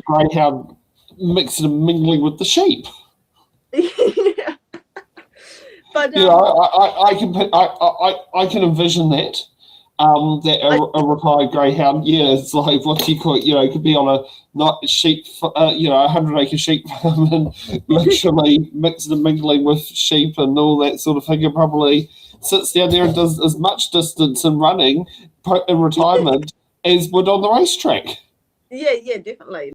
greyhound mixing and mingling with the sheep. Yeah. But I can envision that. A retired greyhound, it's like, what do you call it? It could be on a sheep, 100-acre sheep farm, and literally mixing and mingling with sheep and all that sort of thing. It probably sits down there and does as much distance and running in retirement as would on the racetrack. Yeah, definitely.